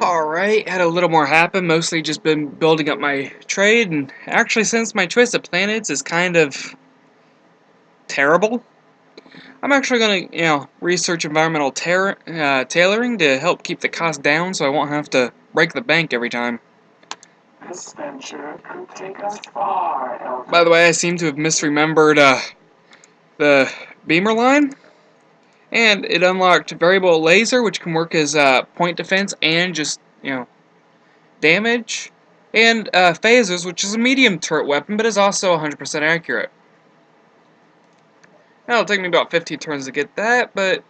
Alright, had a little more happen, mostly just been building up my trade, and actually since my choice of planets is kind of terrible, I'm actually going to, research environmental tailoring to help keep the cost down so I won't have to break the bank every time. This venture could take us far, Elder. By the way, I seem to have misremembered the beamer line, and it unlocked variable laser, which can work as point defense and just, damage, and phasers, which is a medium turret weapon, but is also 100% accurate. Now, it'll take me about 15 turns to get that, but,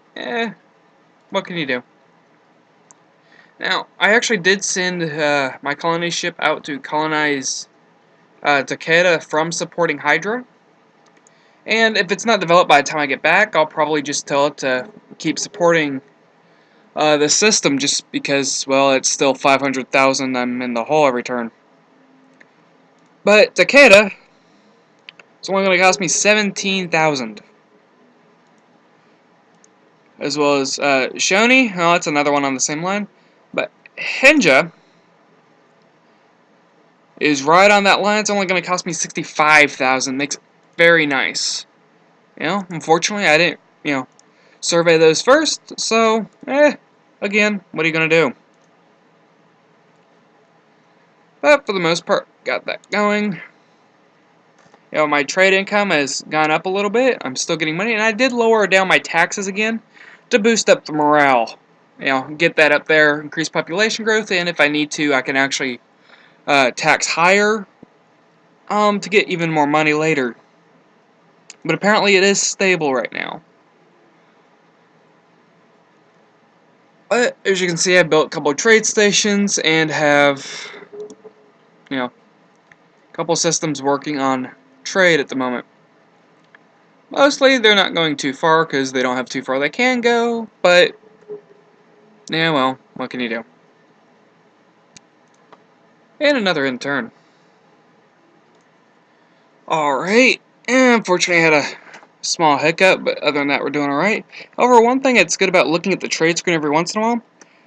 what can you do? Now, I actually did send my colony ship out to colonize Takeda from supporting Hydra, and if it's not developed by the time I get back, I'll probably just tell it to keep supporting the system just because, well, it's still 500,000 I'm in the hole every turn. But Takeda, it's only going to cost me 17,000. As well as Shoni, oh, that's another one on the same line. But Henja is right on that line. It's only going to cost me 65,000. Makes it very nice. Unfortunately, I didn't, survey those first. So, again, what are you going to do? But for the most part, got that going. My trade income has gone up a little bit. I'm still getting money, and I did lower down my taxes again to boost up the morale. Get that up there, increase population growth, and if I need to, I can actually tax higher to get even more money later. But apparently it is stable right now. But as you can see, I built a couple of trade stations and have, a couple systems working on trade at the moment. Mostly they're not going too far because they don't have too far they can go, but yeah, well, what can you do? And another intern. Alright, and unfortunately I had a small hiccup, but other than that we're doing alright. However, one thing that's good about looking at the trade screen every once in a while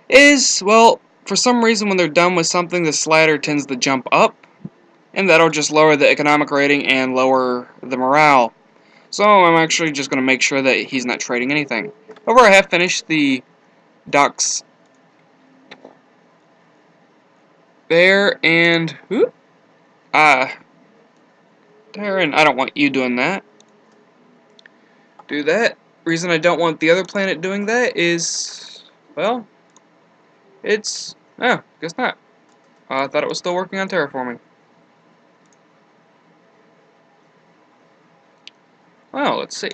is, well, for some reason when they're done with something, the slider tends to jump up, and that'll just lower the economic rating and lower the morale. So I'm actually just going to make sure that he's not trading anything. However, I have finished the docks there, and Darren, I don't want you doing that. Do that. Reason I don't want the other planet doing that is, well, it's, guess not. I thought it was still working on terraforming. Well, let's see.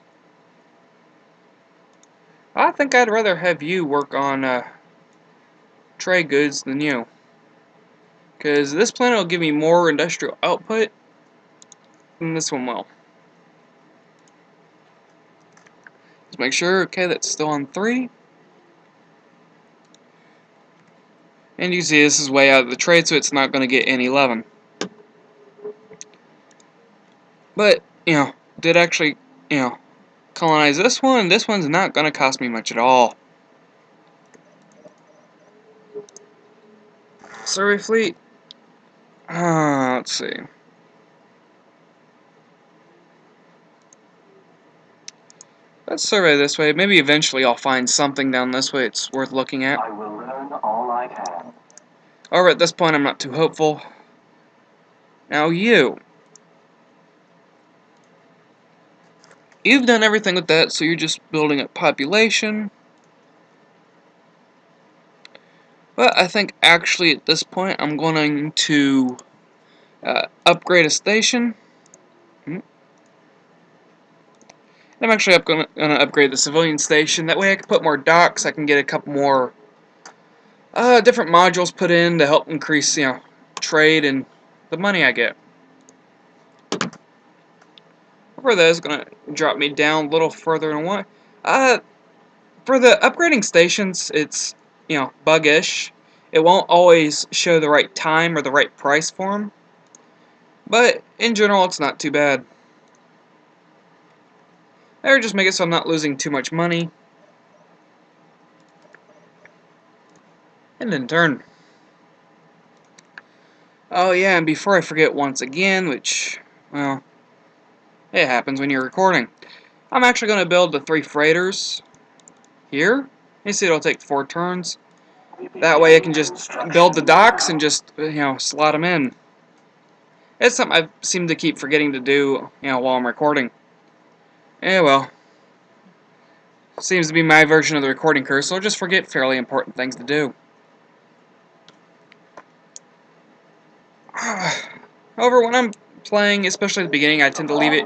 I think I'd rather have you work on trade goods than you. Because this planet will give me more industrial output than this one will. Let's make sure, okay, that's still on 3. And you see this is way out of the trade, so it's not going to get any 11. But, did actually, colonize this one. This one's not going to cost me much at all. Survey fleet. Let's see. Let's survey this way. Maybe eventually I'll find something down this way it's worth looking at. I will learn all I can. However, at this point I'm not too hopeful. Now you've done everything with that, so you're just building up population. But I think actually at this point I'm going to upgrade a station. I'm actually going to upgrade the civilian station. That way I can put more docks. I can get a couple more different modules put in to help increase, trade and the money I get. However, that is going to drop me down a little further than what. For the upgrading stations, it's, buggish. It won't always show the right time or the right price for them. But in general, it's not too bad. Or just make it so I'm not losing too much money. And in turn. Oh yeah, and before I forget once again, which, well, it happens when you're recording, I'm actually going to build the 3 freighters here. You see it'll take 4 turns. That way I can just build the docks and just, slot them in. It's something I seem to keep forgetting to do, while I'm recording. Yeah, well, seems to be my version of the recording curse, so I'll just forget fairly important things to do. However, when I'm playing, especially at the beginning, I tend to leave it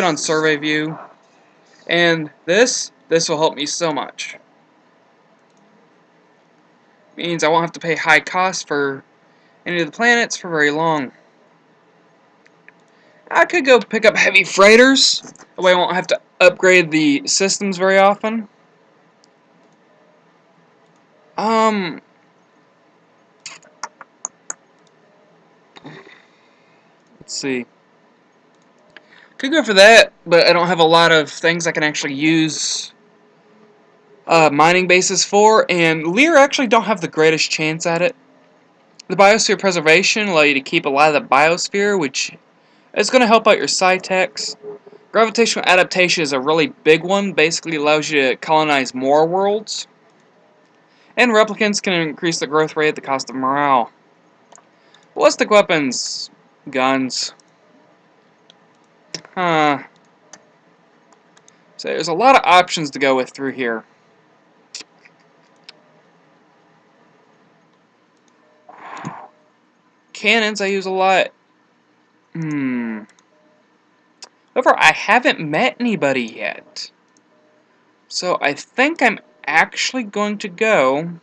on survey view, and this will help me so much. Means I won't have to pay high costs for any of the planets for very long. I could go pick up heavy freighters, that way I won't have to upgrade the systems very often. Let's see. Could go for that, but I don't have a lot of things I can actually use mining bases for, and Lear actually don't have the greatest chance at it. The biosphere preservation allow you to keep a lot of the biosphere, which is going to help out your sci-techs. Gravitational adaptation is a really big one, basically allows you to colonize more worlds. And replicants can increase the growth rate at the cost of morale. Ballistic weapons, guns. So there's a lot of options to go with through here. Cannons I use a lot. However, I haven't met anybody yet. So I think I'm actually going to go...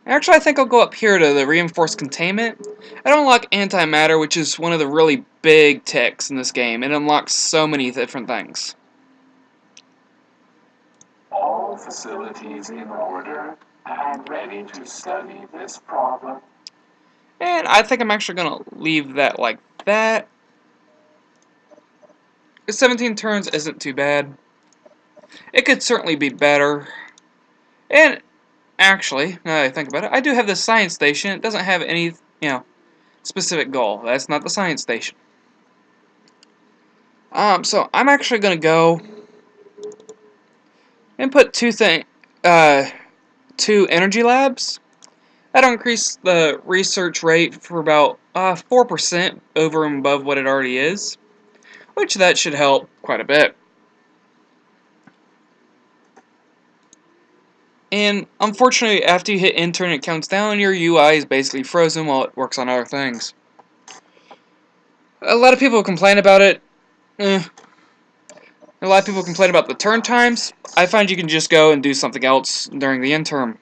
Actually, I think I'll go up here to the reinforced containment. I unlock antimatter, which is one of the really big techs in this game. It unlocks so many different things. All facilities in order and ready to study this problem. And I think I'm actually going to leave that like that. 17 turns isn't too bad. It could certainly be better. And actually, now that I think about it, I do have the science station. It doesn't have any, specific goal. That's not the science station. So I'm actually going to go and put 2 energy labs. That'll increase the research rate for about 4% over and above what it already is, which that should help quite a bit. And unfortunately, after you hit enter and it counts down, your UI is basically frozen while it works on other things. A lot of people complain about it. A lot of people complain about the turn times. I find you can just go and do something else during the end term.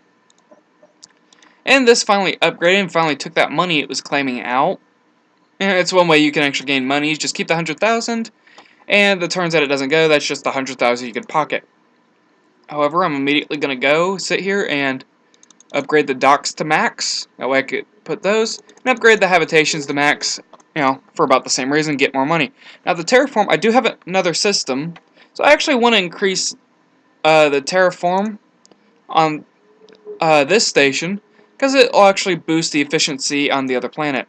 And this finally upgraded and finally took that money it was claiming out. And it's one way you can actually gain money. Just keep the 100,000, and the turns that it doesn't go, that's just the 100,000 you can pocket. However, I'm immediately going to go sit here and upgrade the docks to max. That way I could put those, and upgrade the habitations to max, for about the same reason, get more money. Now the terraform, I do have another system, so I actually want to increase the terraform on this station, because it will actually boost the efficiency on the other planet.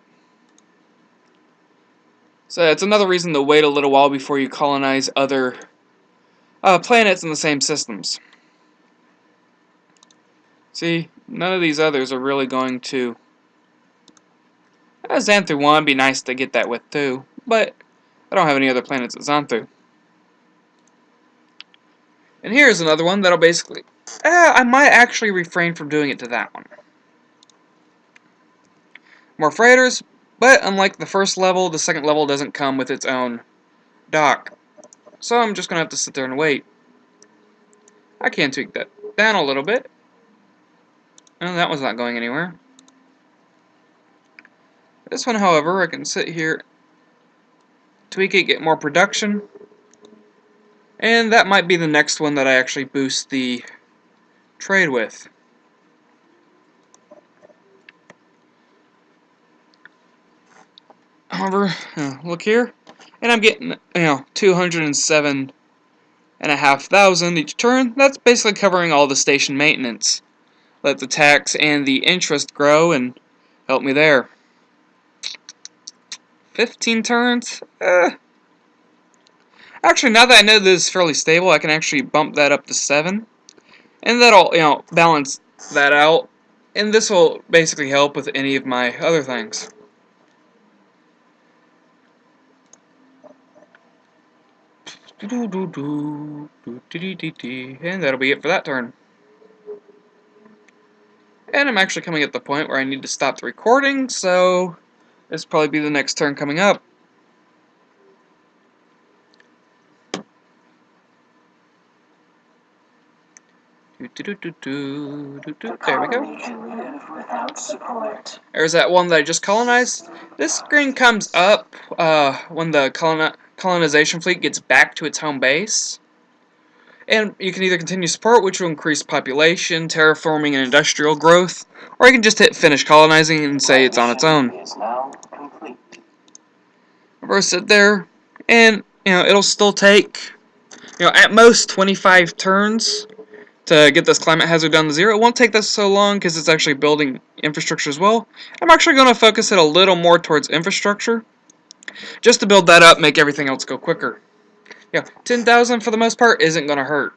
So it's another reason to wait a little while before you colonize other planets in the same systems. See, none of these others are really going to... Xanthu 1 would be nice to get that with too, but I don't have any other planets at Xanthu. And here's another one that'll basically... I might actually refrain from doing it to that one. More freighters, but unlike the first level, the second level doesn't come with its own dock. So I'm just going to have to sit there and wait. I can tweak that down a little bit. Oh, that one's not going anywhere. This one, however, I can sit here, tweak it, get more production. And that might be the next one that I actually boost the trade with. However, look here, and I'm getting 207,500 each turn. That's basically covering all the station maintenance. let the tax and the interest grow and help me there. 15 turns? Actually, now that I know this is fairly stable, I can actually bump that up to 7. And that'll, balance that out. And this will basically help with any of my other things. And that'll be it for that turn. And I'm actually coming at the point where I need to stop the recording, so this will probably be the next turn coming up. There we go. There's that one that I just colonized. This screen comes up when the colonization fleet gets back to its home base. And you can either continue support, which will increase population, terraforming, and industrial growth, or you can just hit finish colonizing and say it's on its own. Reverse it there, and it'll still take at most 25 turns to get this climate hazard down to 0. It won't take this so long because it's actually building infrastructure as well. I'm actually going to focus it a little more towards infrastructure, just to build that up, make everything else go quicker. 10,000 for the most part isn't going to hurt.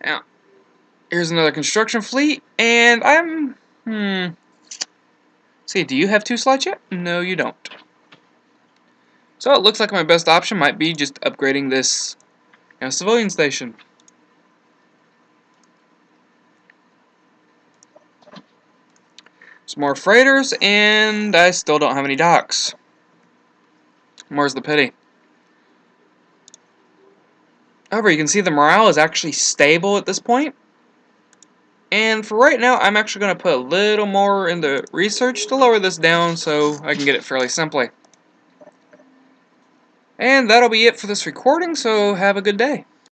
Now, here's another construction fleet, and I'm, see, do you have 2 slots yet? No, you don't. So it looks like my best option might be just upgrading this civilian station. Some more freighters, and I still don't have any docks. More's the pity. However, you can see the morale is actually stable at this point. And for right now, I'm actually going to put a little more in the research to lower this down so I can get it fairly simply. And that'll be it for this recording, so have a good day.